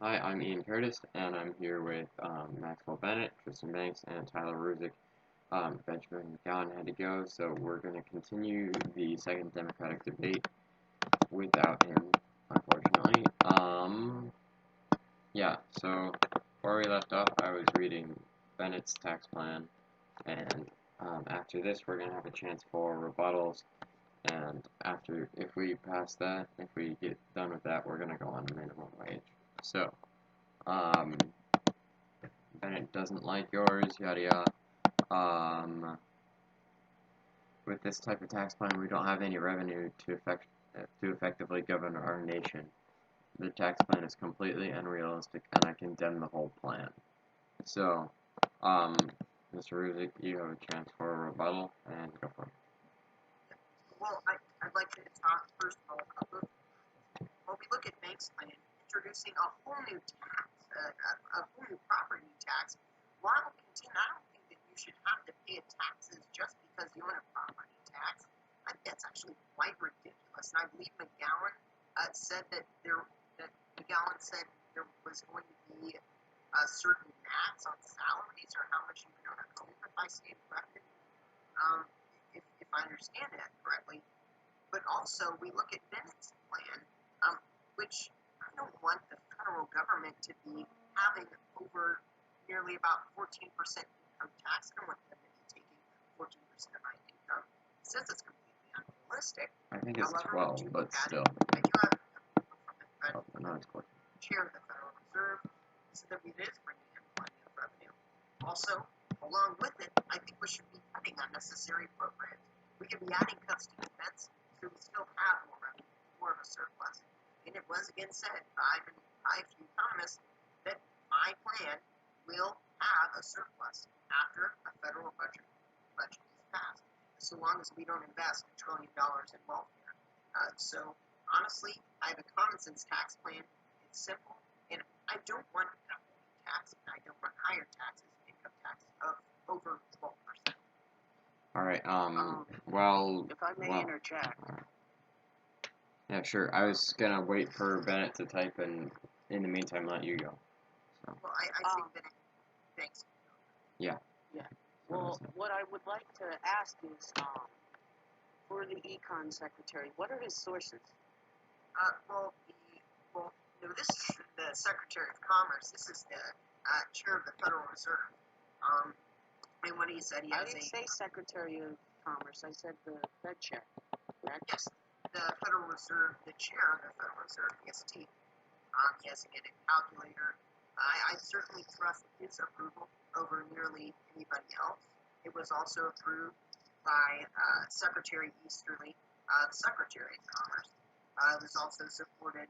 Hi, I'm Ian Curtis, and I'm here with Maxwell Bennett, Tristan Banks, and Tyler Ruzich. Benjamin McGowan had to go, so we're going to continue the second Democratic debate without him, unfortunately. Yeah, so where we left off, I was reading Bennett's tax plan, and after this, we're going to have a chance for rebuttals. And after, if we pass that, if we get done with that, we're going to go on minimum wage. So, um, Bennett doesn't like yours, yada yada. With this type of tax plan, we don't have any revenue to effectively govern our nation. The tax plan is completely unrealistic, and I condemn the whole plan. So, um, Mr. Ruzich, you have a chance for a rebuttal, and go for it. Well, I'd like to talk first of all about when we look at Banks' plan, introducing a whole new tax, a whole new property tax. While I don't think that you should have to pay taxes just because you own a property tax. I think that's actually quite ridiculous. And I believe McGowan said that McGowan said there was going to be certain max on salaries or how much you can own, if I stand corrected. If I understand that correctly. But also, we look at Bennett's plan, which I don't want the federal government to be having over nearly about 14% income tax. I don't want them to be taking 14% of my income. It says it's completely unrealistic. I think it's However, 12, but still. I do have from the Oh, no, it's 14. chair of the Federal Reserve said that it is bringing in plenty of revenue. Also, along with it, I think we should be cutting unnecessary programs. We could be adding cuts to defense, so we still have more revenue, more of a surplus. And it was again said by a few economists that my plan will have a surplus after a federal budget is passed, so long as we don't invest $1 trillion in welfare. So honestly, I have a common sense tax plan. It's simple, and I don't want capital tax, and I don't want higher taxes, income tax of over 12%. Alright, If I may interject. Yeah, sure. I was gonna wait for Bennett to type and in the meantime let you go. So. Well, I think Bennett thanks. Yeah. Yeah. Well, what I would like to ask is, for the econ secretary, what are his sources? This is the Secretary of Commerce. This is the chair of the Federal Reserve. And what he said, I didn't say Secretary of Commerce. I said the Fed chair. Correct? Yes, the Federal Reserve, the chair of the Federal Reserve, FST. He has to get a calculator. I certainly trust his approval over nearly anybody else. It was also approved by Secretary Easterly, the Secretary of Commerce. It was also supported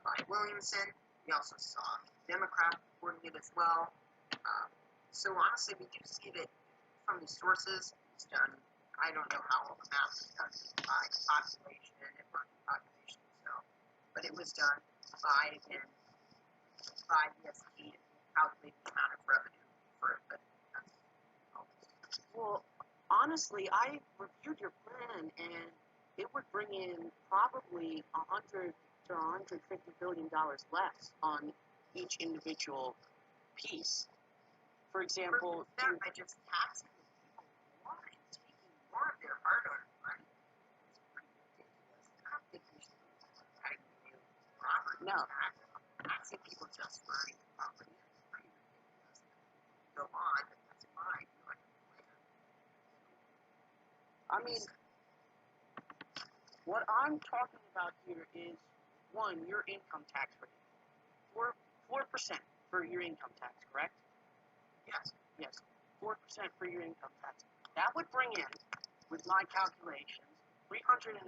by Williamson. We also saw Democrats supporting it as well. So honestly, we do see that from the sources. It's done. I don't know how all the math is done by population and market population, but it was done by the ST to calculate the amount of revenue for it. Well, honestly, I reviewed your plan, and it would bring in probably $100 to $150 billion less on each individual piece. For example, by just taxing people more and taking more of their hard-earned money, it's pretty ridiculous. I don't think we should be cutting the property tax. Taxing people just for earning the property is pretty ridiculous. Go on, but that's my view on the plan. I mean, what I'm talking about here is, one, your income tax rate. 4% for your income tax, correct? Yes. Yes, 4% for your income tax. That would bring in, with my calculations, $347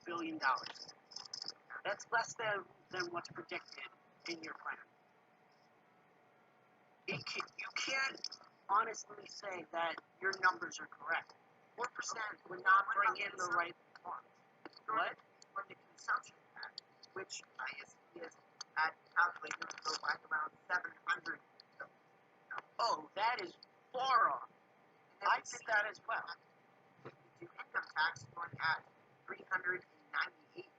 billion. That's less than what's predicted in your plan. You can't honestly say that your numbers are correct. 4% would not bring in the right funds. What? From the consumption tax, which ISP is at calculated to go back around 700. Oh, that is far off. I did that as well. The income tax going at 398 million.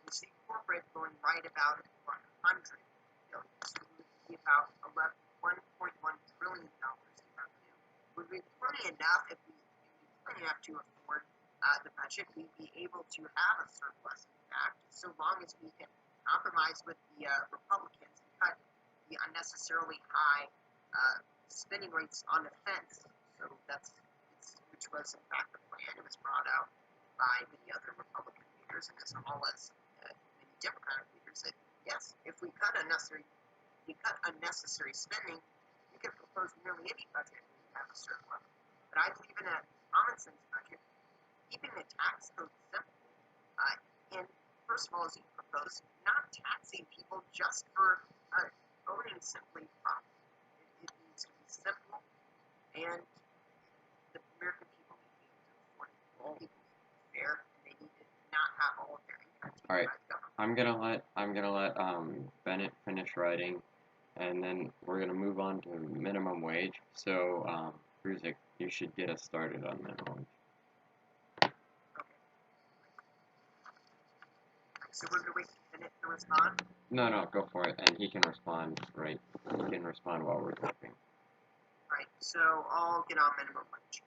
You see corporate going right about 100. billion. So it would be about $1.1 trillion in revenue. Would be plenty enough if we plenty enough to afford the budget. We'd be able to have a surplus, in fact, so long as we can compromise with the Republicans and cut the unnecessarily high spending rates on defense. So which was in fact the plan. It was brought out by many other Republican leaders and as well as many Democratic leaders that yes, if we cut unnecessary spending, we could propose nearly any budget and we have a surplus. But I believe in a common sense budget, keeping the tax code simple, and first of all, as you propose, not taxing people just for owning simply property. It needs to be simple, and the American people need to be able to afford it. All people need to be fair, and they need to not have all of their income taken by the government. I'm gonna let Bennett finish writing, and then we're gonna move on to minimum wage. So Ruzich, you should get us started on minimum wage. So we're going to wait a minute to respond? No, go for it, and he can respond, right? He can respond while we're talking. Right, so I'll get on minimum wage.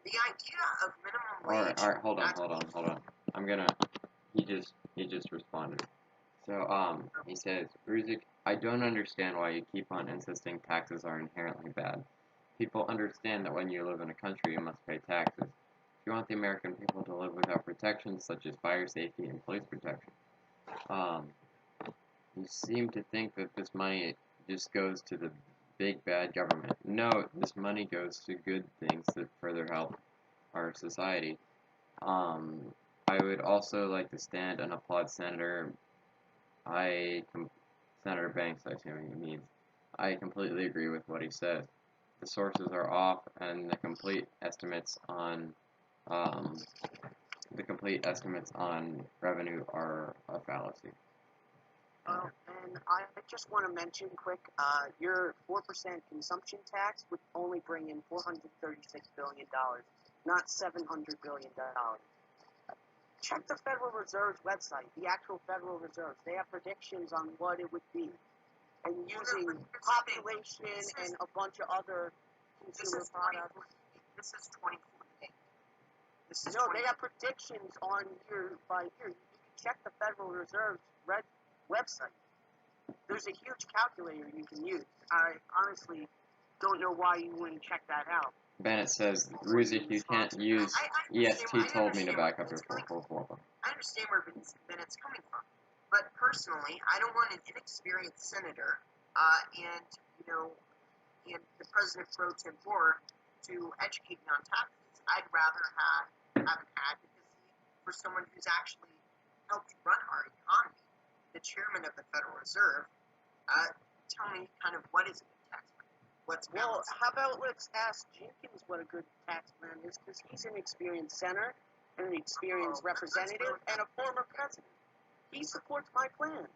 The idea of minimum wage... Alright, hold on. He just responded. So, he says, Ruzich, I don't understand why you keep on insisting taxes are inherently bad. People understand that when you live in a country, you must pay taxes. If you want the American people to live without protections such as fire safety and police protection, you seem to think that this money just goes to the big bad government. No, this money goes to good things that further help our society. I would also like to stand and applaud Senator Banks, I assume he means. I completely agree with what he says. The sources are off, and the complete estimates on revenue are a fallacy. And I just want to mention quick, your 4% consumption tax would only bring in $436 billion, not $700 billion. Check the Federal Reserve's website, the actual Federal Reserve. They have predictions on what it would be. And using population and a bunch of other consumer products. This is 2048. No, they have predictions on year by year. You can check the Federal Reserve's website. There's a huge calculator you can use. I honestly don't know why you wouldn't check that out. Bennett says, Ruzich, you can't use EST told me to back up your 444. I understand where Bennett's coming from. But personally, I don't want an inexperienced senator and the president pro tempore to educate me on taxes. I'd rather have an advocacy for someone who's actually helped run our economy, the chairman of the Federal Reserve, tell me kind of what is a good tax plan. Well, how about let's ask Jenkins what a good tax plan is, because he's an experienced senator, an experienced representative, and a former president. He supports my plan.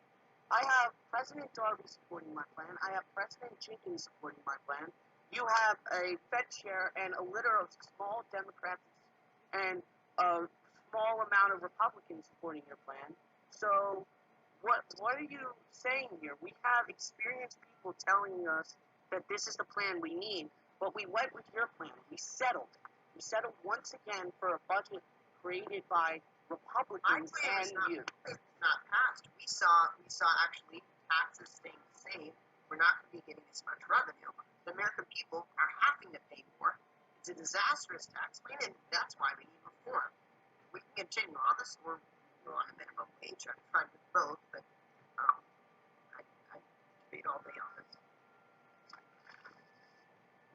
I have President Darby supporting my plan. I have President Jenkins supporting my plan. You have a Fed chair and a litter of small Democrats and a small amount of Republicans supporting your plan. So what are you saying here? We have experienced people telling us that this is the plan we need, but we went with your plan. We settled. We settled once again for a budget created by Republicans and you. It's not passed. We saw actually taxes staying the same. We're not going to be getting as much revenue. The American people are having to pay more. It's a disastrous tax plan, and that's why we need reform. We can continue on this, or go on a minimum wage. I've tried with both, but I debate all day on this.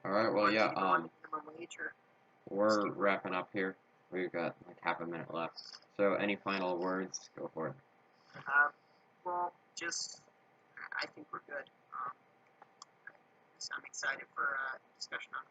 All right, well, yeah, minimum wage or we're wrapping up here. We've got like half a minute left. So, any final words? Go for it. Well, just I think we're good. I'm excited for discussion on it.